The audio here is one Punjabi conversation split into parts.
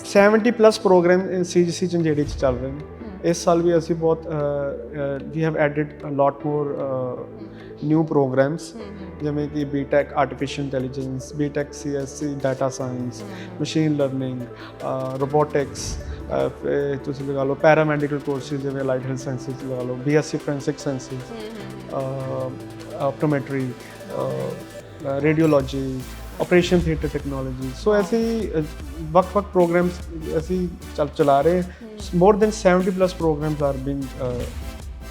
70 ਪਲੱਸ ਪ੍ਰੋਗਰਾਮ ਸੀਜੀਸੀ ਝੰਜੇੜੀ 'ਚ ਚੱਲ ਰਹੇ ਨੇ। ਇਸ ਸਾਲ ਵੀ ਅਸੀਂ ਬਹੁਤ ਵੀ have added a lot more new programmes, ਜਿਵੇਂ ਕਿ BTech artificial intelligence, BTech CSC data science, machine learning, robotics, ਤੁਸੀਂ ਲਗਾ ਲਓ ਪੈਰਾਮੈਡੀਕਲ ਕੋਰਸਿਸ ਜਿਵੇਂ ਲਾਈਟ ਹੈਲਥ ਸਾਇੰਸਿਸ ਲਗਾ ਲਓ, BSc forensic sciences, optometry, radiology, operation theatre technology. So ਅਸੀਂ ਵੱਖ-ਵੱਖ ਪ੍ਰੋਗਰਾਮਸ ਅਸੀਂ ਚਲਾ ਰਹੇ। More than 70 plus programmes are being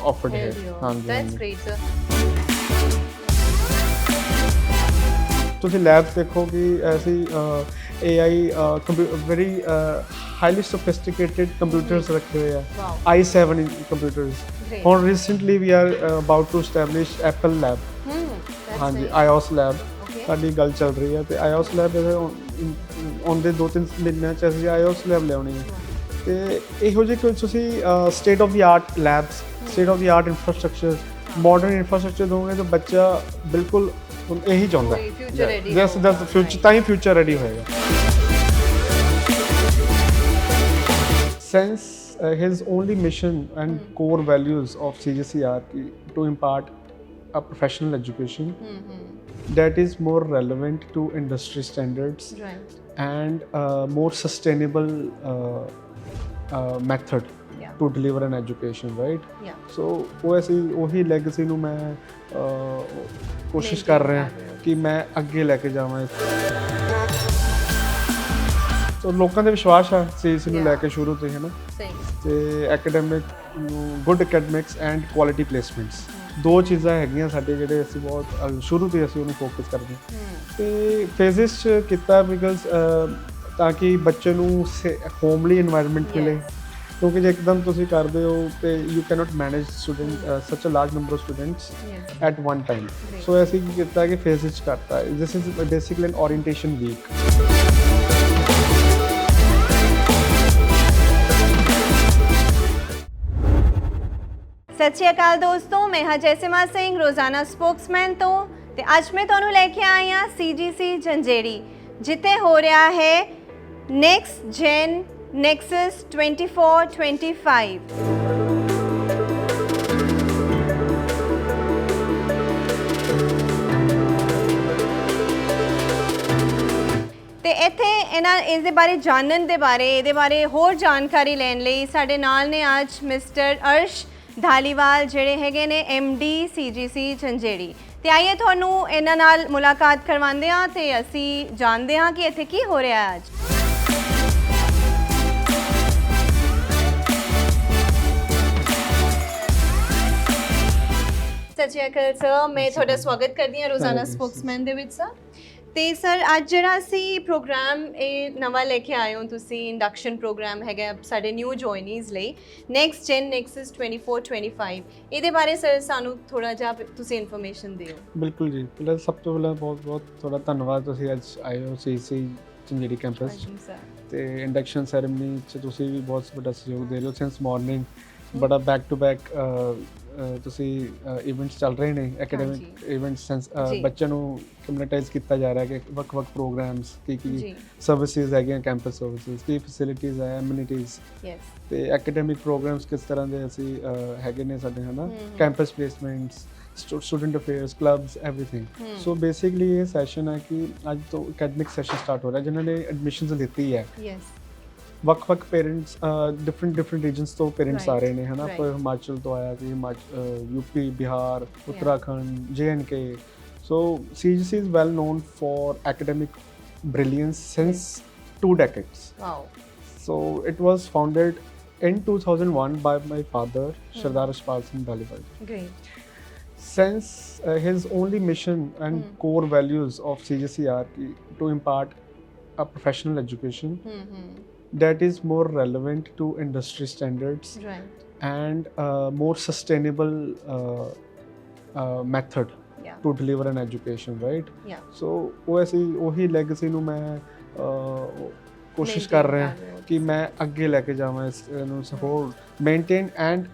offered ਹੈ। ਹਾਂਜੀ, ਦੈਟਸ ਗ੍ਰੇਟ ਸਰ। ਤੁਸੀਂ ਲੈਬਸ ਦੇਖੋ ਕਿ ਅਸੀਂ AI very highly sophisticated computers ਰੱਖੇ ਹੋਏ ਆ, i7 ਕੰਪਿਊਟਰਸ। ਹੁਣ recently we are about to establish Apple lab. ਹਾਂਜੀ, iOS ਲੈਬ ਸਾਡੀ ਗੱਲ ਚੱਲ ਰਹੀ ਹੈ, ਤੇ iOS ਲੈਬ ਆਉਂਦੇ 2-3 ਮਹੀਨਿਆਂ 'ਚ ਅਸੀਂ iOS ਲੈਬ ਲਿਆਉਣੀ ਹੈ। ਤੇ ਇਹੋ ਜਿਹੇ ਕੁਝ ਤੁਸੀਂ state of the art labs, state of the art infrastructure, modern infrastructure ਦੋਗੇ ਤਾਂ ਬੱਚਾ ਬਿਲਕੁਲ ਇਹੀ ਚਾਹੁੰਦਾ ਹੈ। ਜਸ ਫਿਊਚਰ ਤਾਂ ਹੀ ਫਿਊਚਰ ਰੈਡੀ ਹੋਏਗਾ। Since his only mission and core values of CGC are to impart a professional education that is more relevant to industry standards, and more sustainable method to deliver an education, right? So ਉਹ ਅਸੀਂ ਉਹੀ ਲੈਗੇਸੀ ਨੂੰ ਮੈਂ ਕੋਸ਼ਿਸ਼ ਕਰ ਰਿਹਾ ਕਿ ਮੈਂ ਅੱਗੇ ਲੈ ਕੇ ਜਾਵਾਂ। ਸੋ ਲੋਕਾਂ ਦੇ ਵਿਸ਼ਵਾਸ ਆ ਸੀਜੀਸੀ ਨੂੰ ਲੈ ਕੇ ਸ਼ੁਰੂ ਤੋਂ ਹੀ, ਹੈ ਨਾ। ਤੇ academic good academics and quality placements, ਦੋ ਚੀਜ਼ਾਂ ਹੈਗੀਆਂ ਸਾਡੇ ਜਿਹੜੇ ਅਸੀਂ ਬਹੁਤ ਸ਼ੁਰੂ ਤੋਂ ਅਸੀਂ ਉਹਨੂੰ ਫੋਕਸ ਕਰਦੇ ਹਾਂ। ਤੇ ਫੇਜ਼ਿਸ 'ਚ ਕੀਤਾ ਬਿਕਾਜ਼ ਤਾਂ ਕਿ ਬੱਚੇ ਨੂੰ ਹੋਮਲੀ ਇਨਵਾਇਰਨਮੈਂਟ ਮਿਲੇ, ਕਿਉਂਕਿ ਜੇ ਇੱਕਦਮ ਤੁਸੀਂ ਕਰਦੇ ਹੋ ਤੇ you cannot manage student such a large number of students at one time. So ਅਸੀਂ ਕੀ ਕੀਤਾ ਕਿ ਫੇਜ਼ਿਸ 'ਚ ਕਰਤਾ। This is basically an orientation week. ਸਤਿ ਸ਼੍ਰੀ ਅਕਾਲ ਦੋਸਤੋ, ਮੈਂ ਹਾਂ ਜੈਸਿਮਾ ਸਿੰਘ ਰੋਜ਼ਾਨਾ ਸਪੋਕਸਮੈਨ ਤੋਂ, ਤੇ ਅੱਜ ਮੈਂ ਤੁਹਾਨੂੰ ਲੈ ਕੇ ਆਈ ਹਾਂ ਸੀਜੀਸੀ ਝੰਜੇੜੀ, ਜਿੱਥੇ ਹੋ ਰਿਹਾ ਹੈ ਨੈਕਸਟ ਜੈਨ ਨੈਕਸਸ 24-25। ਤੇ ਇੱਥੇ ਇਸ ਦੇ ਬਾਰੇ ਜਾਣਨ ਦੇ ਬਾਰੇ, ਇਹਦੇ ਬਾਰੇ ਹੋਰ ਜਾਣਕਾਰੀ ਲੈਣ ਲਈ ਸਾਡੇ ਨਾਲ ਨੇ ਅੱਜ ਮਿਸਟਰ ਅਰਸ਼ ਧਾਲੀਵਾਲ, ਜਿਹੜੇ ਹੈਗੇ ਨੇ MD CGC ਝੰਜੇੜੀ। ਤੇ ਆਈਏ ਤੁਹਾਨੂੰ ਇਹਨਾਂ ਨਾਲ ਮੁਲਾਕਾਤ ਕਰਵਾਉਂਦੇ ਹਾਂ ਤੇ ਅਸੀਂ ਜਾਣਦੇ ਹਾਂ ਕਿ ਇੱਥੇ ਕੀ ਹੋ ਰਿਹਾ ਹੈ ਅੱਜ। ਸਤਿ ਸ਼੍ਰੀ ਅਕਾਲ ਸਰ, ਮੈਂ ਤੁਹਾਡਾ ਸਵਾਗਤ ਕਰਦੀ ਹਾਂ ਰੋਜ਼ਾਨਾ ਸਪੋਕਸਮੈਨ ਦੇ ਵਿੱਚ ਸਰ। ਤੇ ਸਰ ਅੱਜ ਜਿਹੜਾ ਅਸੀਂ ਪ੍ਰੋਗਰਾਮ ਇਹ ਨਵਾਂ ਲੈ ਕੇ ਆਏ ਹੋ ਤੁਸੀਂ, ਇੰਡਕਸ਼ਨ ਪ੍ਰੋਗਰਾਮ ਹੈਗਾ ਸਾਡੇ ਨਿਊ ਜੁਆਇਨੀਜ਼ ਲਈ, ਨੈਕਸਟ ਜੈਨ ਨੈਕਸਸ 24-25, ਇਹਦੇ ਬਾਰੇ ਸਰ ਸਾਨੂੰ ਥੋੜਾ ਜਿਹਾ ਤੁਸੀਂ ਇਨਫੋਰਮੇਸ਼ਨ ਦਿਓ। ਬਿਲਕੁਲ ਜੀ, ਪਹਿਲਾਂ ਸਭ ਤੋਂ ਪਹਿਲਾਂ ਬਹੁਤ ਬਹੁਤ ਤੁਹਾਡਾ ਧੰਨਵਾਦ, ਤੁਸੀਂ ਅੱਜ ਆਏ ਹੋ CGC ਝੰਜੇੜੀ ਕੈਂਪਸ। ਤੇ ਇੰਡਕਸ਼ਨ ਸੈਰੇਮਨੀ 'ਚ ਤੁਸੀਂ ਵੀ ਬਹੁਤ ਵੱਡਾ ਸਹਿਯੋਗ ਦੇ ਰਹੇ ਹੋ ਸਿੰਸ ਮਾਰਨਿੰਗ। ਬੜਾ ਬੈਕ ਟੂ ਬੈਕ ਤੁਸੀਂ ਇਵੈਂਟਸ ਚੱਲ ਰਹੇ ਨੇ, ਐਕੈਡੈਮਿਕ ਇਵੈਂਟਸ, ਬੱਚਿਆਂ ਨੂੰ ਕਮਿਊਨਿਟਾਈਜ਼ ਕੀਤਾ ਜਾ ਰਿਹਾ ਕਿ ਵੱਖ-ਵੱਖ ਪ੍ਰੋਗਰਾਮਸ ਕੀ ਸਰਵਿਸਿਜ਼ ਹੈਗੀਆਂ, ਕੈਂਪਸ ਸਰਵਿਸਿਜ਼, ਕੀ ਫੈਸਿਲਿਟੀਜ਼ ਹੈ, ਐਮਿਨਿਟੀਜ਼, ਤੇ ਐਕੈਡੈਮਿਕ ਪ੍ਰੋਗਰਾਮਸ ਕਿਸ ਤਰ੍ਹਾਂ ਦੇ ਅਸੀਂ ਹੈਗੇ ਨੇ ਸਾਡੇ, ਹੈ ਨਾ, campus placements, student affairs, clubs, everything. So basically ਇਹ ਸੈਸ਼ਨ ਹੈ ਕਿ ਅੱਜ ਤੋਂ ਅਕੈਡਮਿਕ ਸੈਸ਼ਨ ਸਟਾਰਟ ਹੋ ਰਿਹਾ। ਜਿਨ੍ਹਾਂ ਨੇ ਐਡਮਿਸ਼ਨਸ ਲਿੱਤੀ ਹੈ, ਵੱਖ-ਵੱਖ ਪੇਰੈਂਟਸ, ਡਿਫਰੈਂਟ ਰੀਜਨਸ ਤੋਂ ਪੇਰੈਂਟਸ ਆ ਰਹੇ ਨੇ, ਹੈ ਨਾ। ਕੋਈ ਹਿਮਾਚਲ ਤੋਂ ਆਇਆ, ਕੋਈ UP, Bihar, Uttarakhand, JNK। So CGC is well known for academic brilliance since 2 decades. Wow. So it was founded in 2001 by my father, Sardar Ashpal Singh Dhaliwal. Great. Since his only mission and core values of CGC are to impart a professional education that is more relevant to industry standards, and more sustainable method to deliver an education, right? So ਉਹ ਅਸੀਂ ਉਹੀ ਲੈਗੇਸੀ ਨੂੰ ਮੈਂ ਕੋਸ਼ਿਸ਼ ਕਰ ਰਿਹਾ ਕਿ ਮੈਂ ਅੱਗੇ ਲੈ ਕੇ ਜਾਵਾਂ, ਇਸ ਨੂੰ support, maintain and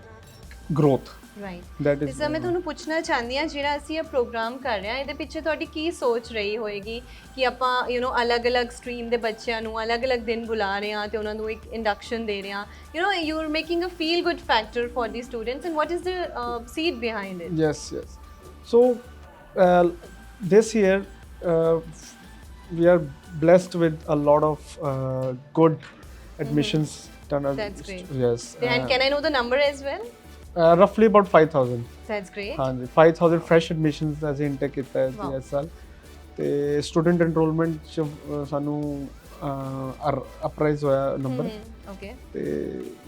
growth right that ਤੇ is ਸਰ ਮੈਂ ਤੁਹਾਨੂੰ ਪੁੱਛਣਾ ਚਾਹੁੰਦੀ ਹਾਂ ਜਿਹੜਾ ਅਸੀਂ ਇਹ ਪ੍ਰੋਗਰਾਮ ਕਰ ਰਹੇ ਹਾਂ ਇਹਦੇ ਪਿੱਛੇ ਤੁਹਾਡੀ ਕੀ ਸੋਚ ਰਹੀ ਹੋਏਗੀ ਕਿ ਆਪਾਂ ਅਲੱਗ-ਅਲੱਗ ਸਟਰੀਮ ਦੇ ਬੱਚਿਆਂ ਨੂੰ ਅਲੱਗ-ਅਲੱਗ ਦਿਨ ਬੁਲਾ ਰਹੇ ਹਾਂ ਤੇ ਉਹਨਾਂ ਨੂੰ ਇੱਕ ਇੰਡਕਸ਼ਨ ਦੇ ਰਹੇ ਹਾਂ you are making a feel good factor for the students and what is the seed behind it yes so this year we are blessed with a lot of good admissions done. That's great. Yes. And can I know the number as well? Roughly about 5,000. That's great. ਹਾਂਜੀ 5,000 fresh admissions ਅਸੀਂ intake ਕੀਤਾ ਹੈ Wow. ਇਸ ਸਾਲ ਤੇ student enrollment ਚ ਸਾਨੂੰ ਅਪਰਾਈਜ਼ ਹੋਇਆ ਨੰਬਰ ਓਕੇ ਤੇ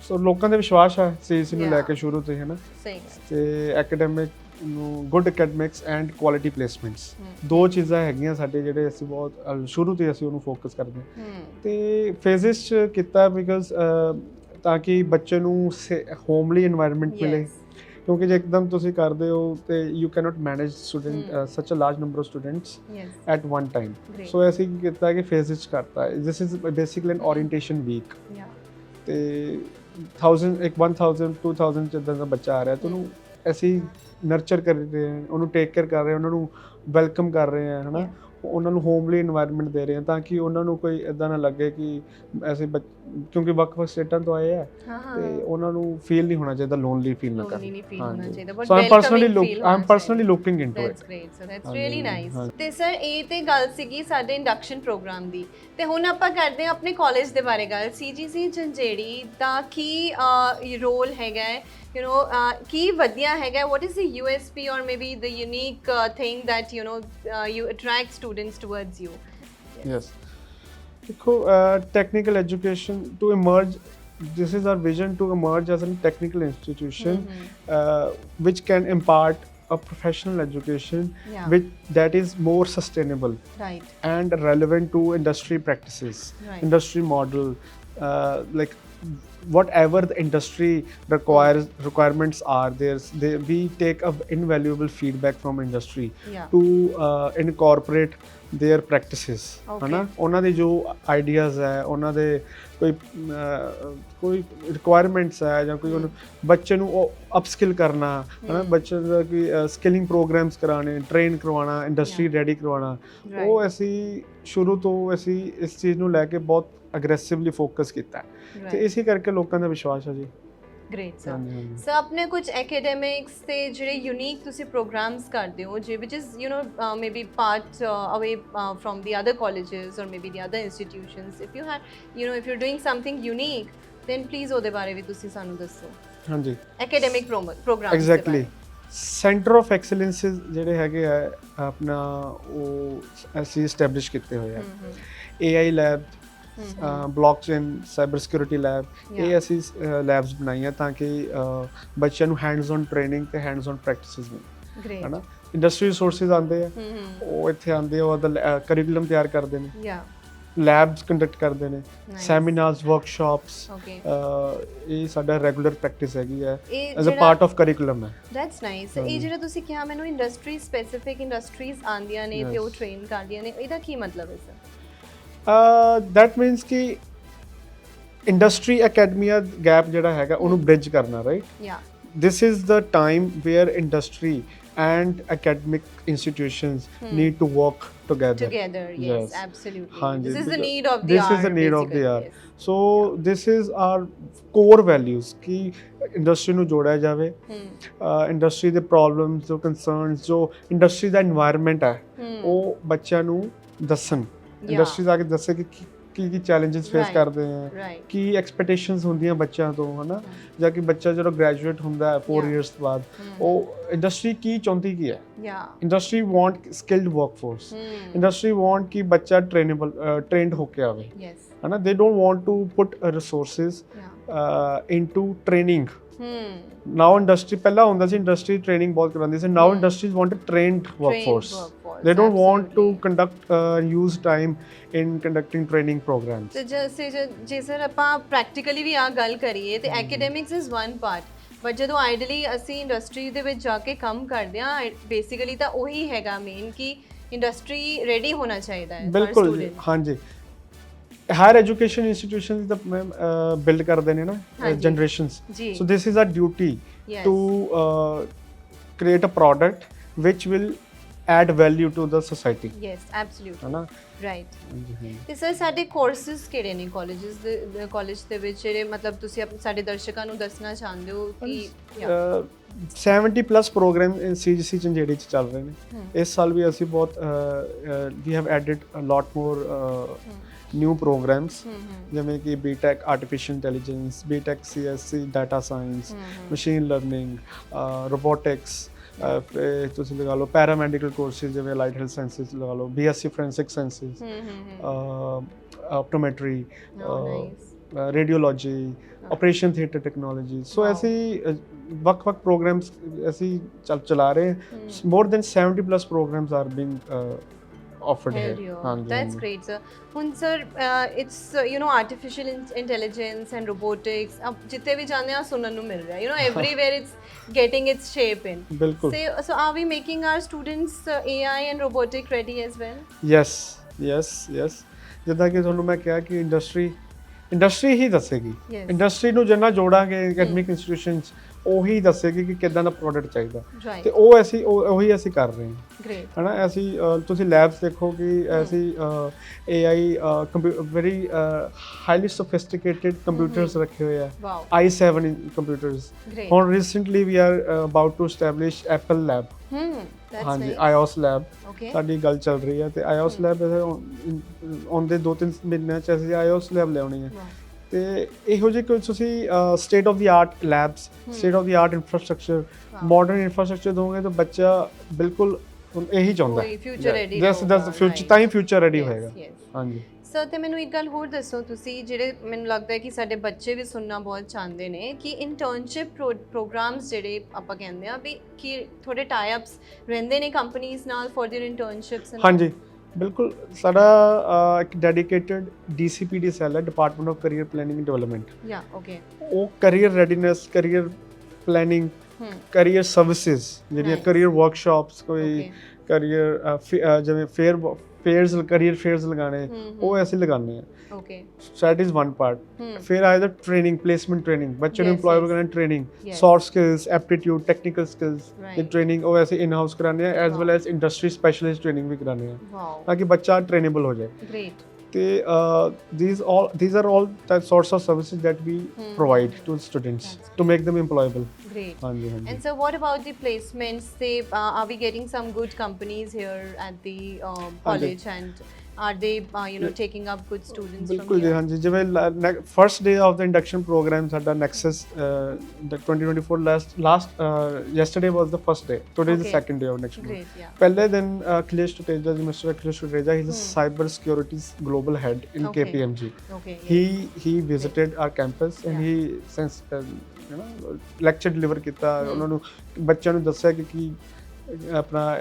ਸੋ ਲੋਕਾਂ ਦੇ ਵਿਸ਼ਵਾਸ ਹੈ ਸੀਸੀ ਨੂੰ ਲੈ ਕੇ ਸ਼ੁਰੂ ਤੋਂ ਹੀ ਹੈ ਨਾ ਸਹੀ ਤੇ ਐਕੈਡੈਮਿਕ ਨੂੰ good academics and quality placements ਦੋ ਚੀਜ਼ਾਂ ਹੈਗੀਆਂ ਸਾਡੇ ਜਿਹੜੇ ਅਸੀਂ ਬਹੁਤ ਸ਼ੁਰੂ ਤੋਂ ਹੀ ਅਸੀਂ ਉਹਨੂੰ ਫੋਕਸ ਕਰਦੇ ਹਾਂ ਤੇ ਫੇਜ਼ਿਸ ਚ ਕੀਤਾ ਬਿਕਾਜ਼ ਤਾਂ ਕਿ ਬੱਚੇ ਨੂੰ ਹੋਮਲੀ এনवायरमेंट ਮਿਲੇ ਕਿਉਂਕਿ ਜੇ ਇੱਕਦਮ ਤੁਸੀਂ ਕਰਦੇ ਹੋ ਤੇ you cannot manage student such a large number of students at one time so ਅਸੀਂ ਕੀ ਕੀਤਾ ਕਿ ਫੇਜ਼ਿਸ ਕਰਤਾ this is basically an orientation week ਤੇ 1000 2000 ਜਿੱਦਾਂ ਦਾ ਬੱਚਾ ਆ ਰਿਹਾ ਤੇ ਉਹਨੂੰ ਅਸੀਂ ਨਰਚਰ ਕਰ ਰਹੇ ਹਾਂ ਉਹਨੂੰ ਟੇਕ ਕੇਅਰ ਕਰ ਰਹੇ ਹਾਂ ਉਹਨਾਂ ਨੂੰ ਵੈਲਕਮ ਕਰ ਰਹੇ ਹਾਂ ਹੈ ਨਾ ਉਹਨਾਂ ਨੂੰ ਹੋਮਲੀ এনवायरमेंट ਦੇ ਰਹੇ ਹਾਂ ਤਾਂ ਕਿ ਉਹਨਾਂ ਨੂੰ ਕੋਈ ਇਦਾਂ ਨਾ ਲੱਗੇ ਕਿ ਐਸੇ ਕਿਉਂਕਿ ਵੱਖ-ਵੱਖ ਸਟੇਟਾਂ ਤੋਂ ਆਏ ਆ ਤੇ ਉਹਨਾਂ ਨੂੰ ਫੀਲ ਨਹੀਂ ਹੋਣਾ ਚਾਹੀਦਾ ਲੋਨਲੀ ਫੀਲ ਨਾ ਕਰਨ so I'm personally looking into it that's great so that's really nice ਤੇ ਸਰ ਇਹ ਤੇ ਗੱਲ ਸੀਗੀ ਸਾਡੇ ਇੰਡਕਸ਼ਨ ਪ੍ਰੋਗਰਾਮ ਦੀ ਤੇ ਹੁਣ ਆਪਾਂ ਕਰਦੇ ਹਾਂ ਆਪਣੇ ਕਾਲਜ ਦੇ ਬਾਰੇ ਗੱਲ ਸੀਜੀਸੀ ਝੰਜੇੜੀ ਦਾ ਕੀ ਰੋਲ ਹੈਗਾ ਹੈ ਕੀ ਵਧੀਆ ਹੈਗਾ what is the USP or maybe the unique thing that you attract students towards you yes देखो technical education to emerge this is our vision to emerge as a technical institution which can impart a professional education which that is more sustainable and relevant to industry practices industry model like whatever the industry requirements are we take a invaluable feedback from industry to incorporate their practices है ना ਉਹਨਾਂ ਦੇ ਜੋ ਆਈਡੀਆਜ਼ ਹੈ ਉਹਨਾਂ ਦੇ ਕੋਈ ਰਿਕੁਆਇਰਮੈਂਟਸ ਹੈ ਜਾਂ ਕੋਈ ਉਹਨੂੰ ਬੱਚੇ ਨੂੰ ਉਹ ਅਪਸਕਿਲ ਕਰਨਾ ਹੈ ਨਾ ਬੱਚੇ ਦਾ ਕੋਈ ਸਕਿਲਿੰਗ ਪ੍ਰੋਗਰਾਮਸ ਕਰਾਣੇ ਟ੍ਰੇਨ ਕਰਵਾਉਣਾ ਇੰਡਸਟਰੀ ਰੈਡੀ ਕਰਵਾਉਣਾ ਉਹ ਅਸੀਂ ਸ਼ੁਰੂ ਤੋਂ ਅਸੀਂ ਇਸ ਚੀਜ਼ ਨੂੰ ਲੈ ਕੇ ਬਹੁਤ ਅਗਰੈਸਿਵਲੀ ਫੋਕਸ ਕੀਤਾ ਤੇ ਇਸੇ ਕਰਕੇ ਲੋਕਾਂ ਦਾ ਵਿਸ਼ਵਾਸ ਹੈ ਜੀ ਗ੍ਰੇਟ ਸਰ ਆਪਣੇ ਕੁਝ ਐਕੈਡੈਮਿਕਸ ਤੇ ਜਿਹੜੇ ਯੂਨੀਕ ਤੁਸੀਂ ਪ੍ਰੋਗਰਾਮਸ ਕਰਦੇ ਹੋ ਜੇ which is maybe part away from the other colleges or maybe the other institutions if you if you doing something unique then please ਉਹਦੇ ਬਾਰੇ ਵੀ ਤੁਸੀਂ ਸਾਨੂੰ ਦੱਸੋ ਹਾਂਜੀ academic programmes exactly centre of excellence ਜਿਹੜੇ ਹੈਗੇ ਆ ਆਪਣਾ ਉਹ ਅਸੀਂ ਐਸਟੈਬਲਿਸ਼ ਕੀਤੇ ਹੋਏ ਆ AI lab blockchain cyber security lab ਇਹ ਅਸੀਂ ਲੈਬਸ ਬਣਾਈਆਂ ਤਾਂ ਕਿ ਬੱਚਿਆਂ ਨੂੰ ਹੈਂਡਸ ਔਨ ਟ੍ਰੇਨਿੰਗ ਤੇ ਹੈਂਡਸ ਔਨ ਪ੍ਰੈਕਟਿਸਿਸ ਮਿਲੇ ਹੈ ਨਾ ਇੰਡਸਟਰੀ ਰਿਸੋਰਸਿਸ ਆਉਂਦੇ ਆ ਉਹ ਇੱਥੇ ਆਉਂਦੇ ਆ ਉਹਦਾ ਕਰਿਕੂਲਮ ਤਿਆਰ ਕਰਦੇ ਨੇ ਲੈਬਸ ਕੰਡਕਟ ਕਰਦੇ ਨੇ ਸੈਮੀਨਾਰਸ ਵਰਕਸ਼ਾਪਸ ਇਹ ਸਾਡਾ ਰੈਗੂਲਰ ਪ੍ਰੈਕਟਿਸ ਹੈਗੀ ਹੈ as a part of curriculum ਹੈ ਦੈਟਸ ਨਾਈਸ ਇਹ ਜਿਹੜਾ ਤੁਸੀਂ ਕਿਹਾ ਮੈਨੂੰ ਇੰਡਸਟਰੀ ਸਪੈਸਿਫਿਕ ਇੰਡਸਟਰੀਜ਼ ਆਉਂਦੀਆਂ ਨੇ ਤੇ ਉਹ ਟ੍ਰੇਨ ਕਰਦੀਆਂ ਨੇ ਇਹਦਾ ਕੀ ਮਤਲਬ ਹੈ ਸਰ that means ਕਿ ਇੰਡਸਟਰੀ ਅਕੈਡਮੀਆ ਗੈਪ ਜਿਹੜਾ ਹੈਗਾ ਉਹਨੂੰ ਬ੍ਰਿਜ ਕਰਨਾ right this is the time where industry and academic institutions need to work together yes absolutely this is the need of the hour so this is our core values ki industry nu joda jaave industry de problems jo concerns jo industry da environment hai ਉਹ ਬੱਚਿਆਂ ਨੂੰ ਦੱਸਣ ਇੰਡਸਟਰੀ ਜਾ ਕੇ ਦੱਸੇ ਕਿ ਕੀ ਚੈਲੰਜਸ ਫੇਸ ਕਰਦੇ ਆ ਕੀ ਐਕਸਪੈਕਟੇਸ਼ਨਸ ਹੁੰਦੀਆਂ ਬੱਚਿਆਂ ਤੋਂ ਹਨਾ ਜਾਂ ਕਿ ਬੱਚਾ ਜਦੋਂ ਗ੍ਰੈਜੂਏਟ ਹੁੰਦਾ ਹੈ 4 ਇਅਰਸ ਬਾਅਦ ਉਹ ਇੰਡਸਟਰੀ ਕੀ ਚਾਹੁੰਦੀ ਕੀ ਹੈ industry want skilled workforce industry want ਕਿ ਬੱਚਾ ਟ੍ਰੇਨਡ ਹੋ ਕੇ ਆਵੇ ਹਨਾ they don't want to put resources into training now industry ਪਹਿਲਾਂ ਹੁੰਦਾ ਸੀ ਇੰਡਸਟਰੀ ਟ੍ਰੇਨਿੰਗ ਬਹੁਤ ਕਰਾਉਂਦੀ ਸੀ now industries want a trained workforce they don't want to conduct use time in conducting training programs so ਜੇ ਸਰ ਆਪਾਂ ਪ੍ਰੈਕਟੀਕਲੀ ਵੀ ਆ ਗੱਲ ਕਰੀਏ ਤੇ academics is one part but ਜਦੋਂ ਆਈਡਲੀ ਅਸੀਂ ਇੰਡਸਟਰੀ ਦੇ ਵਿੱਚ ਜਾ ਕੇ ਕੰਮ ਕਰਦੇ ਆ ਬੇਸਿਕਲੀ ਤਾਂ ਉਹੀ ਹੈਗਾ ਮੇਨ ਕਿ ਇੰਡਸਟਰੀ ਰੈਡੀ ਹੋਣਾ ਚਾਹੀਦਾ ਹੈ ਬਿਲਕੁਲ ਹਾਂਜੀ ਹਾਇਰ ਐਜੂਕੇਸ਼ਨ ਇੰਸਟੀਟਿਊਸ਼ਨਸ ਦਾ ਮੈਮ ਬਿਲਡ ਕਰਦੇ ਨੇ ਨਾ ਜਨਰੇਸ਼ਨਸ, ਜੀ so this is our duty to create a product which will add value to the society, yes absolutely ਹੈ ਨਾ। ਰਾਈਟ। ਤੇ ਸਰ ਸਾਡੇ ਕੋਰਸਿਸ ਕਿਹੜੇ ਨੇ ਕਾਲਜ ਦੇ ਵਿੱਚ ਜਿਹੜੇ ਮਤਲਬ ਤੁਸੀਂ ਸਾਡੇ ਦਰਸ਼ਕਾਂ ਨੂੰ ਦੱਸਣਾ ਚਾਹੁੰਦੇ ਹੋ ਕਿ 70 ਪਲੱਸ ਪ੍ਰੋਗਰਾਮ CGC ਚੰਜੇੜੀ ਚ ਚੱਲ ਰਹੇ ਨੇ। ਇਸ ਸਾਲ ਵੀ ਅਸੀਂ ਬਹੁਤ ਵੀ have added a lot more new programmes, ਜਿਵੇਂ ਕਿ BTech artificial intelligence, BTech CSC data science, machine learning, robotics, ਤੁਸੀਂ ਲਗਾ ਲਓ ਪੈਰਾਮੈਡੀਕਲ ਕੋਰਸਿਸ ਜਿਵੇਂ ਲਾਈਟ ਹੈਲਥ ਸਾਇੰਸਿਸ ਲਗਾ ਲਓ, BSc forensic sciences, optometry, radiology, operation theatre technology. So ਅਸੀਂ ਵੱਖ-ਵੱਖ ਪ੍ਰੋਗਰਾਮਸ ਅਸੀਂ ਚਲਾ ਰਹੇ ਹਾਂ। More than 70 plus programmes are being offered here. That's great, sir. ਹੁਣ sir it's artificial intelligence and robotics ab jitte bhi jaane aa sunan nu mil raha hai, everywhere it's getting its shape in. Bilkul. So are we making our students AI and robotic ready as well? Yes. ਜਿੱਦਾਂ ਕਿ ਤੁਹਾਨੂੰ ਮੈਂ ਕਿਹਾ ਕਿ ਇੰਡਸਟਰੀ ਹੀ ਦੱਸੇਗੀ, ਇੰਡਸਟਰੀ ਨੂੰ ਜਿੰਨਾ ਜੋੜਾਂਗੇ ਐਕੈਡਮਿਕ ਇੰਸਟੀਟਿਊਸ਼ਨਸ ਉਹੀ ਦੱਸੇਗੀ ਕਿ ਕਿੱਦਾਂ ਦਾ ਪ੍ਰੋਡਕਟ ਚਾਹੀਦਾ, ਤੇ ਉਹ ਉਹੀ ਅਸੀਂ ਕਰ ਰਹੇ ਹਾਂ, ਹੈ ਨਾ। ਅਸੀਂ ਤੁਸੀਂ ਲੈਬਸ ਦੇਖੋ ਕਿ ਅਸੀਂ AI very highly sophisticated computers ਰੱਖੇ ਹੋਏ ਆ, i7 ਕੰਪਿਊਟਰਸ। ਹੁਣ recently we are about to establish Apple lab, ਹਾਂਜੀ iOS ਲੈਬ ਸਾਡੀ ਗੱਲ ਚੱਲ ਰਹੀ ਹੈ, ਤੇ iOS ਲੈਬ ਆਉਂਦੇ 2-3 ਮਹੀਨਿਆਂ 'ਚ ਅਸੀਂ iOS ਲੈਬ ਲਿਆਉਣੀ ਹੈ। ਤੇ ਇਹੋ ਜਿਹੇ ਕੋਈ ਤੁਸੀਂ state of the art labs, state of the art infrastructure, modern infrastructure ਦੋਗੇ ਤਾਂ ਬੱਚਾ ਬਿਲਕੁਲ ਇਹੀ ਚਾਹੁੰਦਾ ਹੈ, ਤਾਂ ਹੀ ਫਿਊਚਰ ਰੈਡੀ ਹੋਏਗਾ। ਹਾਂਜੀ ਸਰ, ਤੇ ਮੈਨੂੰ ਇੱਕ ਗੱਲ ਹੋਰ ਦੱਸੋ ਤੁਸੀਂ, ਜਿਹੜੇ ਮੈਨੂੰ ਲੱਗਦਾ ਹੈ ਕਿ ਸਾਡੇ ਬੱਚੇ ਵੀ ਸੁਣਨਾ ਬਹੁਤ ਚਾਹੁੰਦੇ ਨੇ ਕਿ ਇੰਟਰਨਸ਼ਿਪ ਪ੍ਰੋਗਰਾਮਸ ਜਿਹੜੇ ਆਪਾਂ ਕਹਿੰਦੇ ਆ ਵੀ ਕਿ ਥੋੜੇ ਟਾਈ ਅਪਸ ਰਹਿੰਦੇ ਨੇ ਕੰਪਨੀਆਂ ਨਾਲ ਫॉर देयर ਇੰਟਰਨਸ਼ਿਪਸ। ਹਾਂਜੀ ਬਿਲਕੁਲ, ਸਾਡਾ ਇੱਕ ਡੈਡੀਕੇਟਡ DCPD ਸੈੱਲ ਹੈ, department of career planning and development. ਉਹ career readiness, career planning, career services ਜਿਹੜੀਆਂ ਕੈਰੀਅਰ ਵਰਕਸ਼ਾਪਸ, ਕੋਈ ਕੈਰੀਅਰ ਜਿਵੇਂ ਫੇਅਰਸ, ਕੈਰੀਅਰ ਫੇਅਰਸ ਲਗਾਣੇ, ਉਹ ਅਸੀਂ ਲਗਾਉਂਦੇ ਹਾਂ। that is one part. ਫਿਰ ਆਇਆ ਟ੍ਰੇਨਿੰਗ, ਪਲੇਸਮੈਂਟ ਟ੍ਰੇਨਿੰਗ, ਬੱਚੇ ਨੂੰ ਇੰਪਲੋਏਬਲ ਕਰਨ training, soft skills, aptitude, technical skills ਦੀ ਟ੍ਰੇਨਿੰਗ ਉਹ ਅਸੀਂ ਇਨ ਹਾਊਸ ਕਰਾਉਂਦੇ ਹਾਂ, as well as industry specialist training ਵੀ ਕਰਾਉਂਦੇ ਹਾਂ ਤਾਂ ਕਿ ਬੱਚਾ ਟ੍ਰੇਨੇਬਲ ਹੋ ਜਾਏ। ਤੇ these are all the sorts of services that we provide to students to make them employable. Great. ਹਾਂਜੀ। And so what about the placements? Are we getting some good companies here at the college, and are they taking up good students? ਬਿਲਕੁਲ ਜੀ, ਹਾਂਜੀ। ਜਿਵੇਂ first day of the induction program ਸਾਡਾ Nexus 2024 last yesterday was the first day, today is the second day of induction. ਪਹਿਲੇ ਦਿਨ Akhilesh Tuteja ji, mister Akhilesh Tuteja, he is a cyber securities global head in KPMG. he visited our campus and he since lecture deliver ਕੀਤਾ, ਉਹਨਾਂ ਨੂੰ ਬੱਚਿਆਂ ਨੂੰ ਦੱਸਿਆ ਕਿ ਕੀ ਆਪਣਾ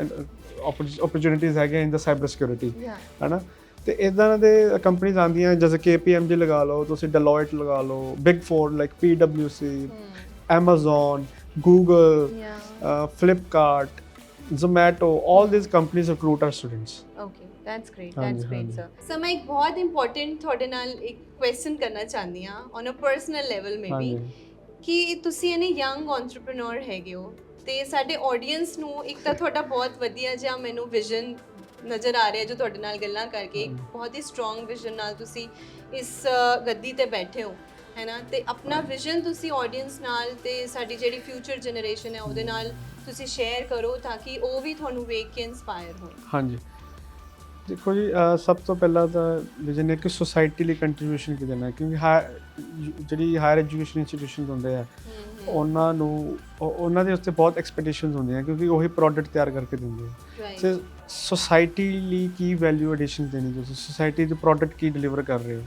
ਓਪਰਚੁਨਿਟੀਜ਼ ਹੈਗੇ ਇਨ ਦਾ ਸਾਈਬਰ ਸਿਕਿਉਰਿਟੀ, ਹੈ ਨਾ। ਤੇ ਇੱਦਾਂ ਦੇ ਕੰਪਨੀਜ਼ ਆਉਂਦੀਆਂ ਜਿਵੇਂ KPMG ਲਗਾ ਲਓ, ਤੁਸੀਂ ਡੈਲੋਇਟ ਲਗਾ ਲਓ, big 4 like PwC, Amazon, Google, Flipkart, Zomato, all these companies recruit our students. Okay, that's great, sir. So ਮੈਂ ਇੱਕ ਬਹੁਤ ਇੰਪੋਰਟੈਂਟ ਤੁਹਾਡੇ ਨਾਲ ਇੱਕ ਕੁਐਸਚਨ ਕਰਨਾ ਚਾਹੁੰਦੀ ਹਾਂ on a personal level maybe, ਕਿ ਤੁਸੀਂ ਇਹਨੇ ਯੰਗ ਐਂਟਰਪ੍ਰੀਨਿਓਰ ਹੈਗੇ ਹੋ, ਤੇ ਸਾਡੇ ਆਡੀਅנס ਨੂੰ ਇੱਕ ਤਾਂ ਤੁਹਾਡਾ ਬਹੁਤ ਵਧੀਆ ਜਿਹਾ ਮੈਨੂੰ ਵਿਜ਼ਨ ਨਜ਼ਰ ਆ ਰਿਹਾ ਜੋ ਤੁਹਾਡੇ ਨਾਲ ਗੱਲਾਂ ਕਰਕੇ, ਇੱਕ ਬਹੁਤ ਹੀ ਸਟਰੋਂਗ ਵਿਜ਼ਨ ਨਾਲ ਤੁਸੀਂ ਇਸ ਗੱਦੀ ਤੇ ਬੈਠੇ ਹੋ, ਹੈ ਨਾ। ਤੇ ਆਪਣਾ ਵਿਜ਼ਨ ਤੁਸੀਂ ਆਡੀਅנס ਨਾਲ ਤੇ ਸਾਡੀ ਜਿਹੜੀ ਫਿਊਚਰ ਜਨਰੇਸ਼ਨ ਹੈ ਉਹਦੇ ਨਾਲ ਤੁਸੀਂ ਸ਼ੇਅਰ ਕਰੋ ਤਾਂ ਕਿ ਉਹ ਵੀ ਤੁਹਾਨੂੰ ਵੇਖ ਕੇ ਇਨਸਪਾਇਰ ਹੋਣ। ਹਾਂਜੀ ਦੇਖੋ ਜੀ, ਸਭ ਤੋਂ ਪਹਿਲਾਂ ਤਾਂ ਵਿਜ਼ਨ ਹੈ ਕਿ ਸੋਸਾਇਟੀ ਲਈ ਕੰਟਰੀਬਿਊਸ਼ਨ ਕੀ ਦੇਣਾ, ਕਿਉਂਕਿ ਜਿਹੜੀ ਹਾਇਰ ਐਜੂਕੇਸ਼ਨ ਇੰਸਟੀਟਿਊਸ਼ਨਸ ਹੁੰਦੇ ਆ ਉਹਨਾਂ ਨੂੰ ਉਹਨਾਂ ਦੇ ਉੱਤੇ ਬਹੁਤ ਐਕਸਪੈਕਟੇਸ਼ਨਸ ਹੁੰਦੀਆਂ, ਕਿਉਂਕਿ ਉਹੀ ਪ੍ਰੋਡਕਟ ਤਿਆਰ ਕਰਕੇ ਦਿੰਦੇ ਆ। ਤੇ ਸੋਸਾਇਟੀ ਲਈ ਕੀ ਵੈਲਿਊ ਐਡੀਸ਼ਨ ਦੇਣੀ, ਤੁਸੀਂ ਸੋਸਾਇਟੀ ਦੇ ਪ੍ਰੋਡਕਟ ਕੀ ਡਿਲੀਵਰ ਕਰ ਰਹੇ ਹੋ,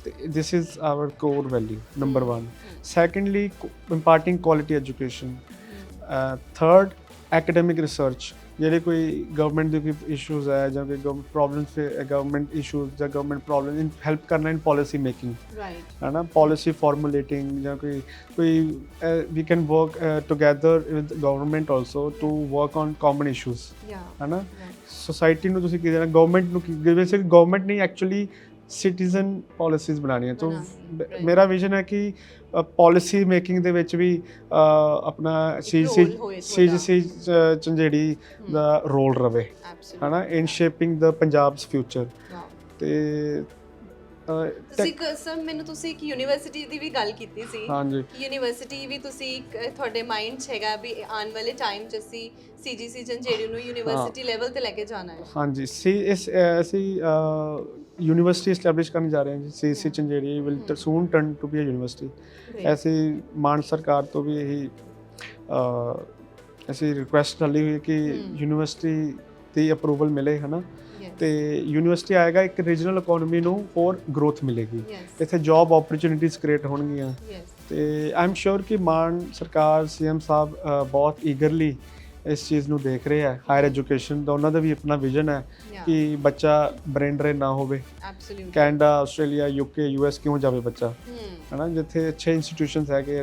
ਤੇ this is our core value number 1। Secondly, imparting quality education. Third, academic research, ਜਿਹੜੇ ਕੋਈ ਗਵਰਨਮੈਂਟ ਦੇ ਕੋਈ ਇਸ਼ੂਜ਼ ਹੈ ਜਾਂ ਕੋਈ ਪ੍ਰੋਬਲਮਸ, ਗਵਰਨਮੈਂਟ ਇਸ਼ੂਜ਼ ਜਾਂ ਗਵਰਨਮੈਂਟ ਪ੍ਰੋਬਲਮ ਇਨ ਹੈਲਪ ਕਰਨਾ ਇਨ ਪਾਲਿਸੀ ਮੇਕਿੰਗ, ਹੈ ਨਾ, ਪਾਲਿਸੀ ਫਾਰਮੂਲੇਟਿੰਗ, ਜਾਂ ਕੋਈ ਵੀ can work together with government also to work on common issues, ਹੈ ਨਾ। ਸੋਸਾਇਟੀ ਨੂੰ ਤੁਸੀਂ ਕੀ ਦੇਣਾ, ਗਵਰਨਮੈਂਟ ਨੂੰ ਕੀ, ਵੈਸੇ ਗਵਰਨਮੈਂਟ ਨਹੀਂ, ਐਕਚੁਅਲੀ ਸਿਟੀਜ਼ਨ ਪਾਲਿਸੀਜ਼ ਬਣਾਉਣੀਆਂ। तो ਬਣਾਉਣੀ, ਮੇਰਾ ਵਿਜ਼ਨ ਹੈ ਕਿ ਪਾਲਿਸੀ ਮੇਕਿੰਗ ਦੇ ਵਿੱਚ ਵੀ ਆਪਣਾ role ਹੋਏ ਸੀਜੀਸੀ ਝੰਜੇੜੀ ਦਾ ਰੋਲ ਰਵੇ, Absolutely. ਹਨਾ, ਇਨ ਸ਼ੇਪਿੰਗ ਦਾ ਪੰਜਾਬਸ ਫਿਊਚਰ। Wow. ਤੇ ਤੁਸੀਂ ਸਰ ਮੈਨੂੰ ਤੁਸੀਂ ਇੱਕ ਯੂਨੀਵਰਸਿਟੀ ਦੀ ਵੀ ਗੱਲ ਕੀਤੀ ਸੀ। ਹਾਂਜੀ, ਯੂਨੀਵਰਸਿਟੀ ਵੀ ਤੁਸੀਂ ਤੁਹਾਡੇ ਮਾਈਂਡ 'ਚ ਹੈਗਾ ਵੀ ਆਉਣ ਵਾਲੇ ਟਾਈਮ 'ਚ ਅਸੀਂ ਸੀਜੀਸੀ ਝੰਜੇੜੀ ਨੂੰ ਯੂਨੀਵਰਸਿਟੀ ਲੈਵਲ ਤੇ ਲੈ ਕੇ ਜਾਣਾ ਹੈ। ਹਾਂਜੀ, ਅਸੀਂ यूनिवर्सिटी इस्टेब्लिश करने जा रहे हैं जी। CC Jhanjeri will soon turn to be a university. ऐसी मान सरकार तो भी यही ऐसी रिक्वेस्ट डाली हुई है कि यूनिवर्सिटी ਦੀ ਅਪਰੂਵਲ ਮਿਲੇ, ਹੈ ਨਾ, ਤੇ ਯੂਨੀਵਰਸਿਟੀ ਆਏਗਾ, ਇੱਕ ਰੀਜਨਲ ਇਕਨੋਮੀ ਨੂੰ ਹੋਰ ਗਰੋਥ ਮਿਲੇਗੀ, ਇੱਥੇ ਜੌਬ ਓਪਰਚੁਨਿਟੀਜ਼ ਕ੍ਰੀਏਟ ਹੋਣਗੀਆਂ। ਤੇ ਆਈ ਐਮ ਸ਼ੋਰ ਕਿ ਮਾਨ ਸਰਕਾਰ ਸੀਐਮ ਸਾਹਿਬ ਬਹੁਤ ਈਗਰਲੀ ਇਸ ਚੀਜ਼ ਨੂੰ ਦੇਖ ਰਹੇ ਹੈ। ਹਾਇਰ ਐਜੂਕੇਸ਼ਨ ਦਾ ਉਹਨਾਂ ਦਾ ਵੀ ਆਪਣਾ ਵਿਜ਼ਨ ਹੈ ਕਿ ਬੱਚਾ ਬ੍ਰੇਨ ਡਰੇਨ ਨਾ ਹੋਵੇ। ਕੈਨੇਡਾ, ਆਸਟ੍ਰੇਲੀਆ, ਯੂਕੇ, ਯੂਐਸ ਕਿਉਂ ਜਾਵੇ ਬੱਚਾ, ਹੈ ਨਾ, ਜਿੱਥੇ ਅੱਛੇ ਇੰਸਟੀਟਿਊਸ਼ਨਸ ਹੈਗੇ,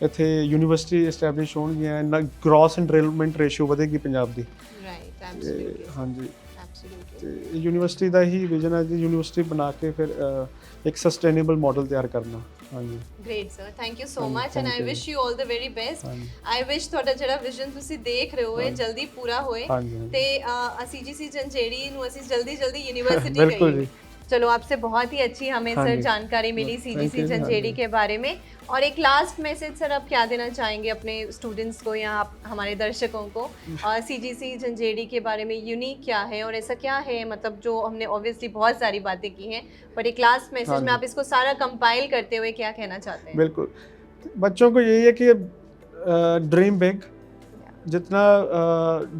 ਇੱਥੇ ਯੂਨੀਵਰਸਿਟੀ ਐਸਟੈਬਲਿਸ਼ ਹੋਣਗੀਆਂ, ਗ੍ਰੋਸ ਐਨਰੋਲਮੈਂਟ ਰੇਸ਼ੀਓ ਵਧੇਗੀ ਪੰਜਾਬ ਦੀ। ਹਾਂਜੀ, ਤੇ ਯੂਨੀਵਰਸਿਟੀ ਦਾ ਹੀ ਵਿਜ਼ਨ ਹੈ ਜੀ, ਯੂਨੀਵਰਸਿਟੀ ਬਣਾ ਕੇ ਫਿਰ ਇੱਕ ਸਸਟੇਨੇਬਲ ਮਾਡਲ ਤਿਆਰ ਕਰਨਾ। ਹਾਂਜੀ, great sir, thank you so much and I wish you all the very best. I wish ਤੁਹਾਡਾ ਜਿਹੜਾ ਵਿਜ਼ਨ ਤੁਸੀਂ ਦੇਖ ਰਹੇ ਹੋ ਇਹ ਜਲਦੀ ਪੂਰਾ ਹੋਏ ਤੇ ਸੀਜੀਸੀ ਝੰਜੇੜੀ ਨੂੰ ਅਸੀਂ ਜਲਦੀ यूनिवर्सिटी बिल्कुल जी। चलो, आपसे बहुत ही अच्छी हमें सर जानकारी मिली सीजीसी झंझेड़ी के बारे में। और एक लास्ट मैसेज सर आप क्या देना चाहेंगे अपने स्टूडेंट्स को या आप हमारे दर्शकों को? सीजीसी झंझेड़ी के बारे में यूनिक क्या है और ऐसा क्या है, मतलब जो हमने ऑब्वियसली बहुत सारी बातें की हैं, पर एक लास्ट मैसेज में आप इसको सारा कंपाइल करते हुए क्या कहना चाहते हैं? बिल्कुल, बच्चों को यही है कि ड्रीम बिग, जितना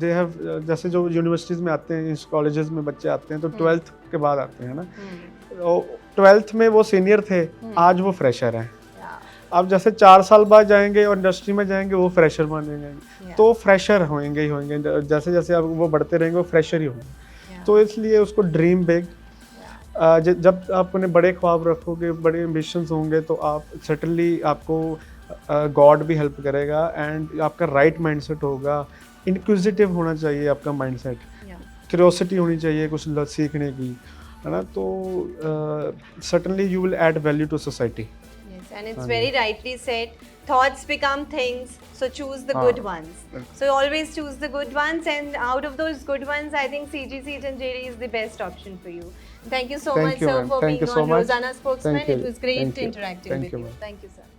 दे हैव, जैसे जो यूनिवर्सिटीज़ में आते हैं, इस कॉलेजेस में बच्चे आते हैं तो 12th के बाद आते हैं ना, 12th में वो सीनियर थे, आज वो फ्रेशर हैं। अब जैसे 4 साल बाद जाएंगे और इंडस्ट्री में जाएंगे, वो फ्रेशर बनेंगे, तो फ्रेशर होंगे ही होंगे। जैसे जैसे अब वो बढ़ते रहेंगे वो फ्रेशर ही होंगे। तो इसलिए उसको ड्रीम बिग, जब आप अपने बड़े ख्वाब रखोगे, बड़े एम्बिशंस होंगे, तो आप सर्टनली आपको गॉड भी हेल्प करेगा एंड आपका राइट माइंडसेट होगा। इंक्विजिटिव होना चाहिए आपका माइंडसेट, क्यूरियोसिटी होनी चाहिए कुछ सीखने की, है ना, तो certainly you will add value to society. Yes, and it's very rightly said, thoughts become things, so choose the good ones. So always choose the good ones, and out of those good ones I think CGC Jhanjeri is the best option for you. Thank you so much sir for being on Rosanna Spokesman. It was great interacting with you. Thank you sir.